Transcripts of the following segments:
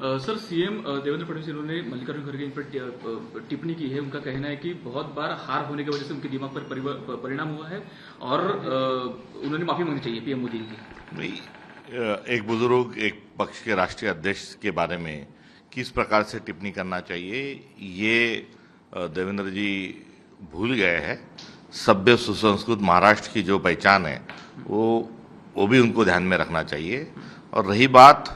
Sir CM Devendra Fadnavis इन्होंने मल्लिकार्जुन खड़गे in पर टिप्पणी की है। उनका कहना है कि बहुत बार हार होने की वजह से उनके दिमाग पर परिणाम हुआ है और उन्होंने माफी मांगनी चाहिए पीएम मोदी की। नहीं, एक बुजुर्ग एक पक्ष के राष्ट्रीय अध्यक्ष के बारे में किस प्रकार से टिप्पणी करना चाहिए ये देवेंद्र जी भूल गए हैं। सभ्य सुसंस्कृत महाराष्ट्र की जो पहचान है वो भी उनको ध्यान में रखना चाहिए। और रही बात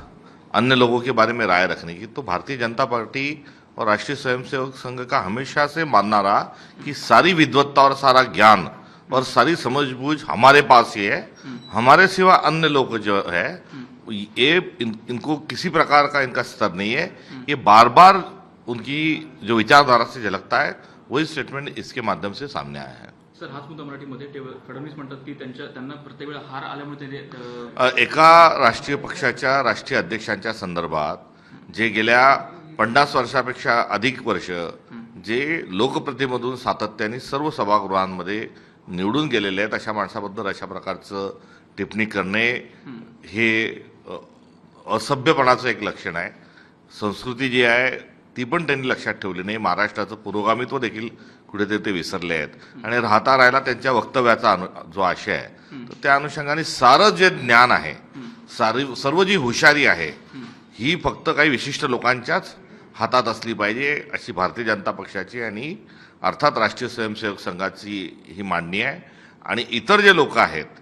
अन्य लोगों के बारे में राय रखने की, तो भारतीय जनता पार्टी और राष्ट्रीय स्वयंसेवक संघ का हमेशा से मानना रहा कि सारी विद्वत्ता और सारा ज्ञान और सारी समझबूझ हमारे पास ही है, हमारे सिवा अन्य लोग जो है ये इनको किसी प्रकार का इनका स्तर नहीं है। ये बार बार उनकी जो विचारधारा से झलकता है वही स्टेटमेंट इसके माध्यम से सामने आया है। सर हाच मुद्दा मराठीमध्ये फडणवीस म्हणतात की त्यांना प्रत्येक वेळा हार आल्यामुळे ते एका राष्ट्रीय पक्षाच्या राष्ट्रीय अध्यक्षांच्या संदर्भात जे गेल्या 50 वर्षापेक्षा अधिक वर्ष जे लोकप्रतिनिधीमधून सातत्याने सर्व सभागृहांमध्ये निवडून गेलेले आहेत अशा माणसाबद्दल अशा प्रकारचं टिप्पणी करणे हे असभ्यपणाचं एक लक्षण आहे। संस्कृती जी आहे ती पण त्यांनी लक्षात ठेवली नाही। महाराष्ट्राचं पुरोगामित्व देखील कुठेतरी ते विसरले आहेत आणि राहता राहिला त्यांच्या वक्तव्याचा जो आशय आहे तर त्या अनुषंगाने सारं जे ज्ञान आहे सर्व जी हुशारी आहे ही फक्त काही विशिष्ट लोकांच्याच हातात असली पाहिजे अशी भारतीय जनता पक्षाची आणि अर्थात राष्ट्रीय स्वयंसेवक संघाची ही मांडणी आहे। आणि इतर जे लोक आहेत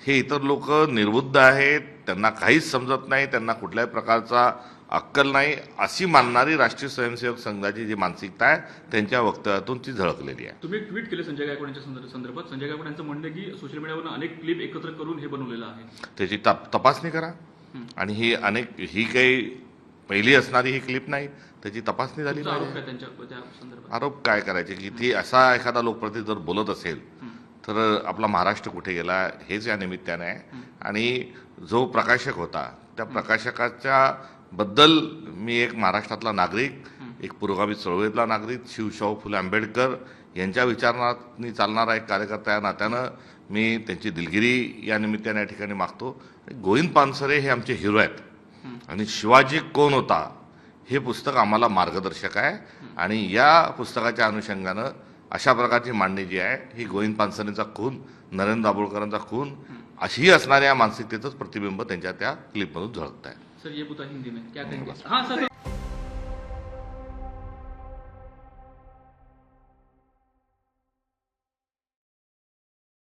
हे इतर लोक निर्बुद्ध आहेत, त्यांना काहीच समजत नाही, त्यांना कुठल्याही प्रकारचा अक्कल नाही अशी मानणारी राष्ट्रीय स्वयंसेवक संघाची जी मानसिकता आहे त्यांच्या वक्तव्यातून ती झळकलेली आहे। तुम्ही एक ट्विट केले संजय गायकवाड यांच्या संदर्भात। संजय गायकवाड यांचं म्हणणं की सोशल मीडियावर अनेक क्लिप एकत्र करून हे बनवलेलं आहे, त्याची तपासणी करा। आणि ही काही पहिली असणारी ही क्लिप नाही, त्याची तपासणी झाली पाहिजे। आरोप काय करायचे की ती असा एखादा लोकप्रतिनिधी जर बोलत असेल तर आपला महाराष्ट्र कुठे गेला हेच या निमित्ताने आहे। आणि जो प्रकाशक होता त्या प्रकाशकाच्या बद्दल मी एक महाराष्ट्रातला नागरिक, एक पुरोगामी चळवळीतला नागरिक, शिवशाहू फुले आंबेडकर यांच्या विचारांनी चालणारा एक कार्यकर्ता या नात्यानं मी त्यांची दिलगिरी या निमित्ताने या ठिकाणी मागतो। गोविंद पानसरे हे आमचे हिरो आहेत आणि शिवाजी कोण होता हे पुस्तक आम्हाला मार्गदर्शक आहे। आणि या पुस्तकाच्या अनुषंगानं अशा प्रकारची मांडणी जी आहे ही गोविंद पानसरेंचा खून, नरेंद्र दाभोळकरांचा खून अशी असणाऱ्या मानसिकतेचंच प्रतिबिंब त्यांच्या त्या क्लिपमधून झळकत आहे। सर ये बुता हिंदी में क्या कहेंगे? हाँ सर।